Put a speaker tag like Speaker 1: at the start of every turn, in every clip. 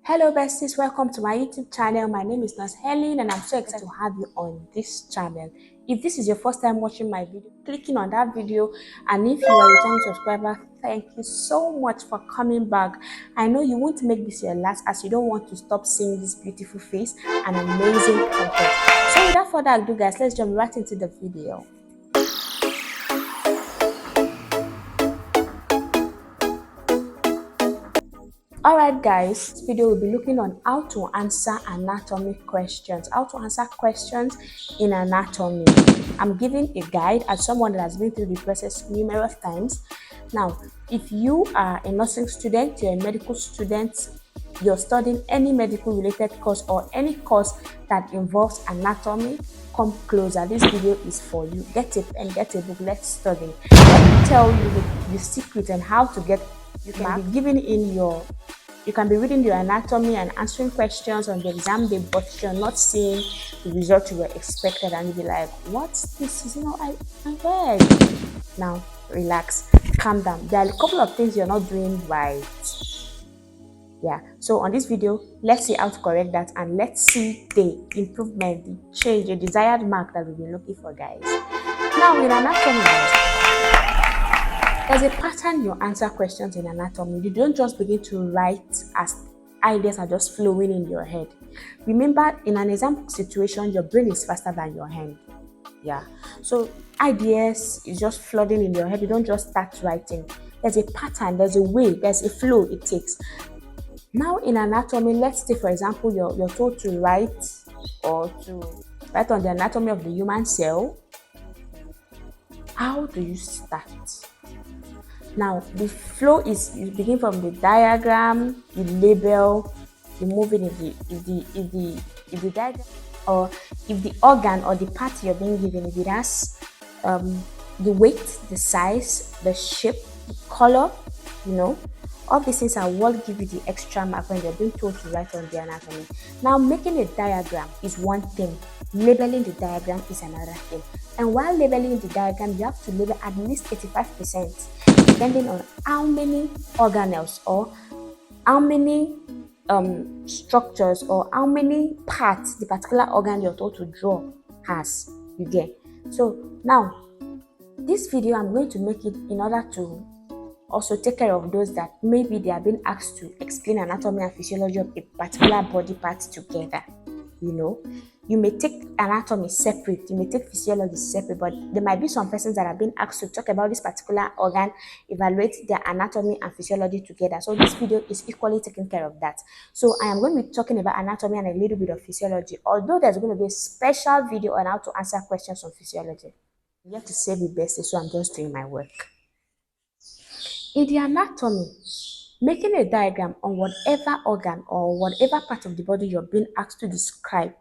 Speaker 1: Hello besties, welcome to my YouTube channel. My name is Nurse Helen and I'm so excited to have you on this channel. If this is your first time watching my video, clicking on that video, and if you are a returning subscriber, thank you so much for coming back. I know you won't make this your last as you don't want to stop seeing this beautiful face and amazing content. So without further ado guys, let's jump right into the video. Alright guys, this video will be looking on how to answer anatomy questions. How to answer questions in anatomy. I'm giving a guide as someone that has been through the process numerous times. Now, if you are a nursing student, you're a medical student, you're studying any medical related course or any course that involves anatomy, come closer. This video is for you. Get a pen, get a book, let's study. Let me tell you the secret and how to get. You can be giving in your, you can be reading your anatomy and answering questions on the exam day, but you're not seeing the result you were expected, and you'll be like, what's this? I read. Now, relax, calm down. There are a couple of things you're not doing right. Yeah, so on this video, let's see how to correct that and let's see the improvement, the change, the desired mark that we've been looking for, guys. Now, in anatomy, there's a pattern you answer questions in anatomy. You don't just begin to write as ideas are just flowing in your head. Remember, in an exam situation, your brain is faster than your hand. Yeah. So ideas is just flooding in your head. You don't just start writing. There's a pattern, there's a way, there's a flow it takes. Now in anatomy, let's say for example, you're told to write or to write on the anatomy of the human cell. How do you start? Now, the flow is, you begin from the diagram, you label, you move it if the diagram, or if the organ or the part you're being given, if it has the weight, the size, the shape, the color, all these things are what give you the extra mark when you're being told to write on the anatomy. Now, making a diagram is one thing, labeling the diagram is another thing. And while labeling the diagram, you have to label at least 85%. Depending on how many organelles or how many structures or how many parts the particular organ you're told to draw has, you get. So now, this video I'm going to make it in order to also take care of those that maybe they are being asked to explain anatomy and physiology of a particular body part together. You may take anatomy separate, you may take physiology separate, but there might be some persons that have been asked to talk about this particular organ, evaluate their anatomy and physiology together. So this video is equally taking care of that. So I am going to be talking about anatomy and a little bit of physiology, although there's going to be a special video on how to answer questions on physiology. You have to save the best, so I'm just doing my work. In the anatomy, making a diagram on whatever organ or whatever part of the body you're being asked to describe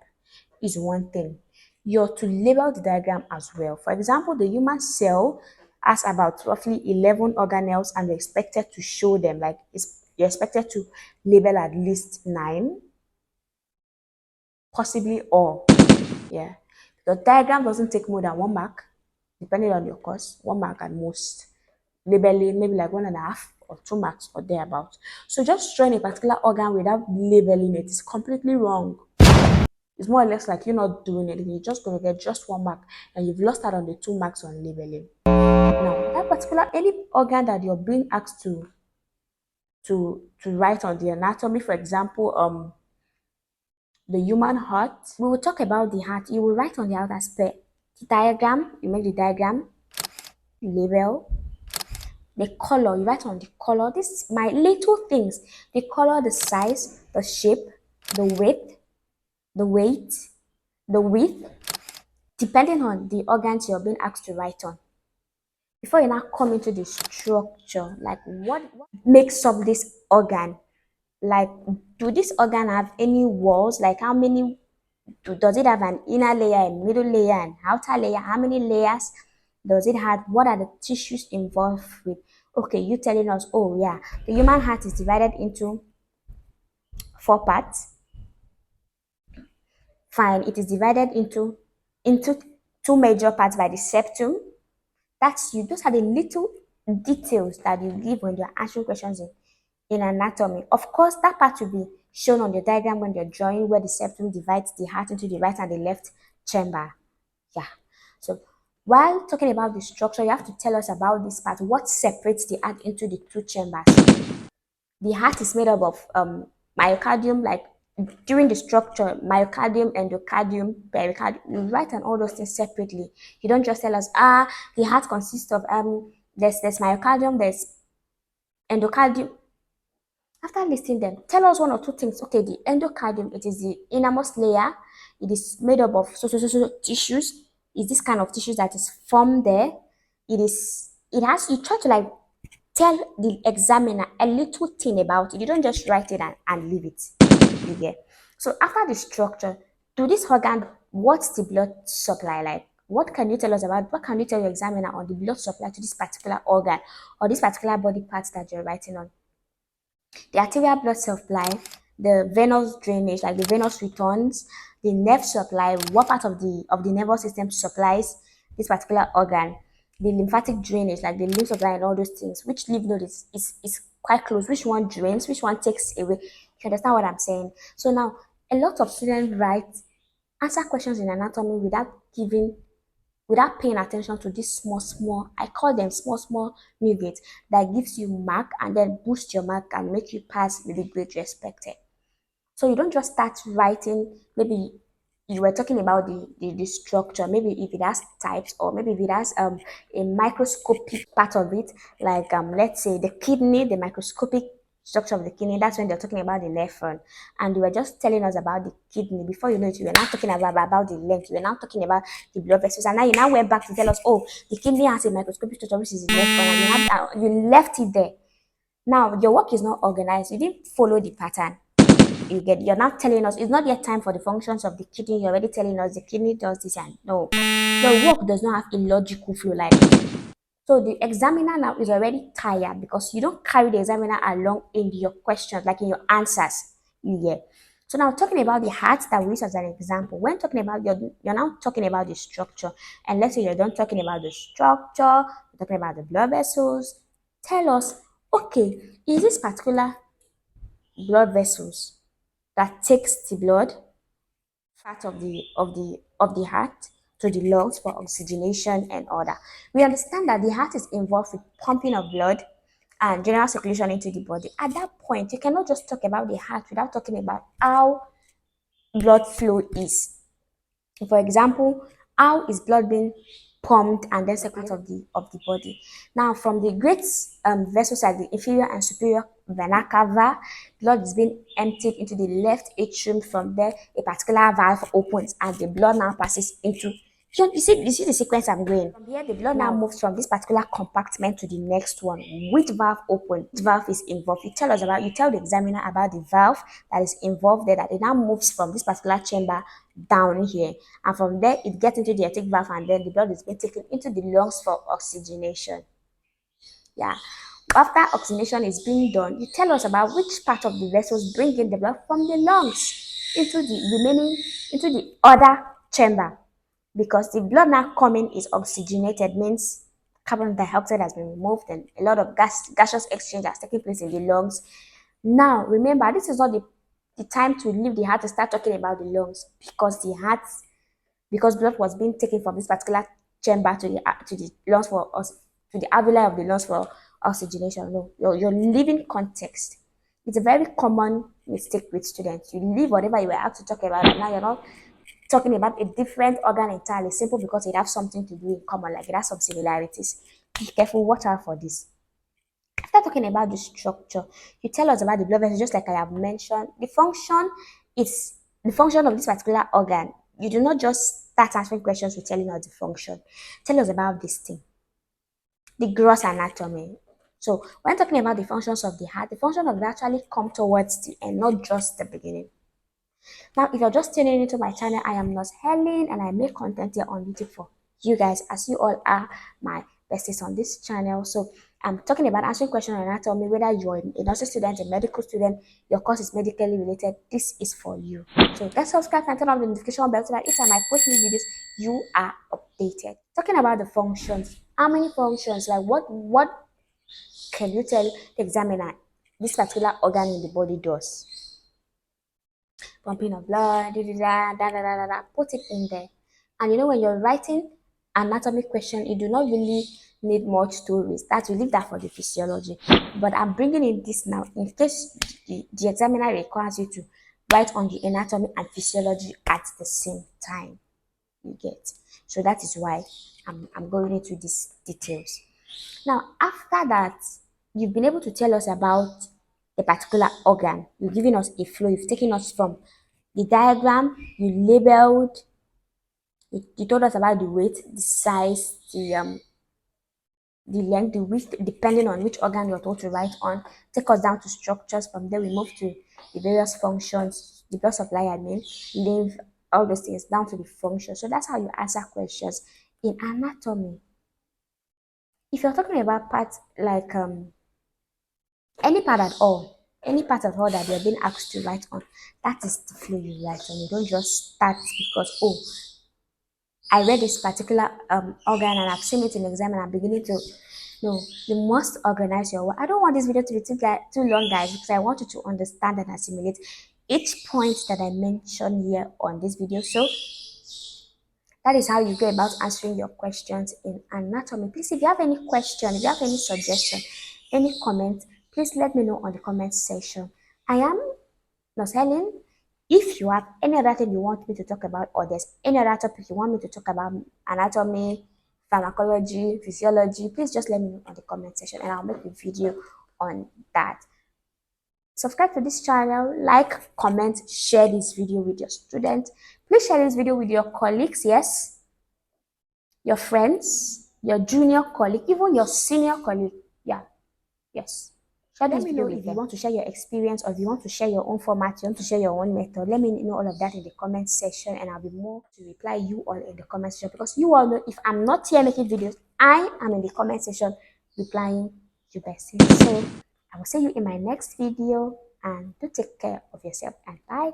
Speaker 1: is one thing. You're to label the diagram as well. For example, the human cell has about roughly 11 organelles and you're expected to show them, like you're expected to label at least 9, possibly all. Yeah. The diagram doesn't take more than 1 mark, depending on your course, 1 mark at most. Labeling maybe like 1.5 or 2 marks or thereabout. So just drawing a particular organ without labeling it is completely wrong. It's more or less like you're not doing anything. You're just going to get just 1 mark and you've lost out on the 2 marks on labeling. Now, that particular, any organ that you're being asked to write on the anatomy, for example, the human heart, we will talk about the heart. You will write on the heart as per the diagram. You make the diagram, label, the color, you write on the color. This is my little things: the color, the size, the shape, the width, the weight, the width, depending on the organs you're being asked to write on. Before you now come into the structure, like what makes up this organ? Like, do this organ have any walls? Like, how many does it have? An inner layer, a middle layer, an outer layer? How many layers does it have? What are the tissues involved with? Okay, you telling us, oh yeah, the human heart is divided into 4 parts. Fine, it is divided into 2 major parts by the septum. That's you. Those are the little details that you give when you're answering questions in anatomy. Of course, that part will be shown on the diagram when you're drawing where the septum divides the heart into the right and the left chamber. Yeah. So while talking about the structure, you have to tell us about this part. What separates the heart into the two chambers? The heart is made up of myocardium, like during the structure, myocardium, endocardium, pericardium. You write and all those things separately. You don't just tell us, the heart consists of there's myocardium, there's endocardium. After listing them, tell us one or two things. Okay, the endocardium, it is the innermost layer. It is made up of so tissues. Is this kind of tissues that is formed there. It has, you try to like tell the examiner a little thing about it. You don't just write it and leave it. You get. So after the structure, to this organ, what's the blood supply like? What can you tell us about? What can you tell your examiner on the blood supply to this particular organ or this particular body parts that you're writing on? The arterial blood supply, the venous drainage, like the venous returns, the nerve supply, what part of the nervous system supplies this particular organ, the lymphatic drainage, like the lymph supply and all those things, which lymph node is quite close, which one drains, which one takes away. You understand what I'm saying? So now a lot of students answer questions in anatomy without paying attention to this I call them small nuggets that gives you mark and then boost your mark and make you pass with the grade you expected. So you don't just start writing, maybe you were talking about the structure, maybe if it has types or maybe if it has a microscopic part of it, like let's say the kidney, the microscopic structure of the kidney, that's when they're talking about the nephron. And you were just telling us about the kidney. Before you know it, you were now talking about the length, you were now talking about the blood vessels, and now you now went back to tell us, oh, the kidney has a microscopic structure, which is the nephron, and you left it there. Now your work is not organized, you didn't follow the pattern. You're not telling us it's not yet time for the functions of the kidney. You're already telling us the kidney does this, and no, the work does not have a logical flow like this. So the examiner now is already tired because you don't carry the examiner along in your questions, like in your answers. Yeah. So now talking about the heart that we use as an example, when talking about you're now talking about the structure, and let's say you're done talking about the structure, you're talking about the blood vessels. Tell us, okay, is this particular blood vessels that takes the blood part of the heart to the lungs for oxygenation and order. We understand that the heart is involved with pumping of blood and general circulation into the body. At that point, you cannot just talk about the heart without talking about how blood flow is. For example, how is blood being pumped and then circulated of the body? Now, from the great vessels like the inferior and superior vena cava, blood is being emptied into the left atrium. From there, a particular valve opens and the blood now passes into. You see the sequence I'm going. From here, the blood now moves from this particular compartment to the next one. Which valve open? Which valve is involved? You tell the examiner about the valve that is involved there, that it now moves from this particular chamber down here. And from there, it gets into the aortic valve, and then the blood is being taken into the lungs for oxygenation. Yeah. After oxygenation is being done, you tell us about which part of the vessels bring in the blood from the lungs into the other chamber. Because the blood now coming is oxygenated, means carbon dioxide has been removed and a lot of gaseous exchange has taken place in the lungs. Now, remember, this is not the time to leave the heart to start talking about the lungs, because blood was being taken from this particular chamber to the lungs for us, to the alveoli of the lungs for oxygenation. No, you're leaving context. It's a very common mistake with students. You leave whatever you were asked to talk about, and now you're not talking about a different organ entirely, simple because it has something to do in common, like it has some similarities. Be careful, watch out for this. After talking about the structure, you tell us about the blood vessels, just like I have mentioned. Is the function of this particular organ. You do not just start answering questions with telling us the function. Tell us about this thing, the gross anatomy. So when talking about the functions of the heart, the function of it actually come towards the end, not just the beginning. Now, if you're just tuning into my channel, I am Nurse Helen and I make content here on YouTube for you guys, as you all are my besties on this channel. So I'm talking about answering questions on anatomy, whether you're a nursing student, a medical student, your course is medically related, this is for you. So let's subscribe and turn on the notification bell so that each time I post new videos, you are updated. Talking about the functions, how many functions, like what can you tell the examiner this particular organ in the body does. Pumping of blood, da, da, da, da, da, da, da, da. Put it in there. And you know, when you're writing anatomy question, you do not really need much stories. That you leave that for the physiology. But I'm bringing in this now in case the examiner requires you to write on the anatomy and physiology at the same time. You get. So that is why I'm going into these details. Now, after that, you've been able to tell us about a particular organ. You've given us a flow. You've taken us from the diagram. You labeled. You told us about the weight, the size, the length, the width, depending on which organ you're told to write on. Take us down to structures. From there, we move to the various functions, the blood supply, I mean, lymph, all those things, down to the function. So that's how you answer questions in anatomy. If you're talking about parts like any part at all, any part at all that you're being asked to write on, that is the flow you write on. You don't just start because, oh, I read this particular organ and I've seen it in exam and I'm beginning to. No, you must organize your work. I don't want this video to be too long, guys, because I want you to understand and assimilate each point that I mentioned here on this video. So that is how you go about answering your questions in anatomy. Please, if you have any question, if you have any suggestion, any comment, please let me know on the comment section. I am Nurse Helen. If you have any other thing you want me to talk about, or there's any other topic you want me to talk about, anatomy, pharmacology, physiology, please just let me know on the comment section and I'll make a video on that. Subscribe to this channel, like, comment, share this video with your students. Please share this video with your colleagues, yes, your friends, your junior colleague, even your senior colleague. Yeah, yes. Share this video if you want to share your experience or if you want to share your own format, you want to share your own method. Let me know all of that in the comment section and I'll be more to reply you all in the comment section because you all know if I'm not here making videos, I am in the comment section replying you besties. So I will see you in my next video and do take care of yourself and bye.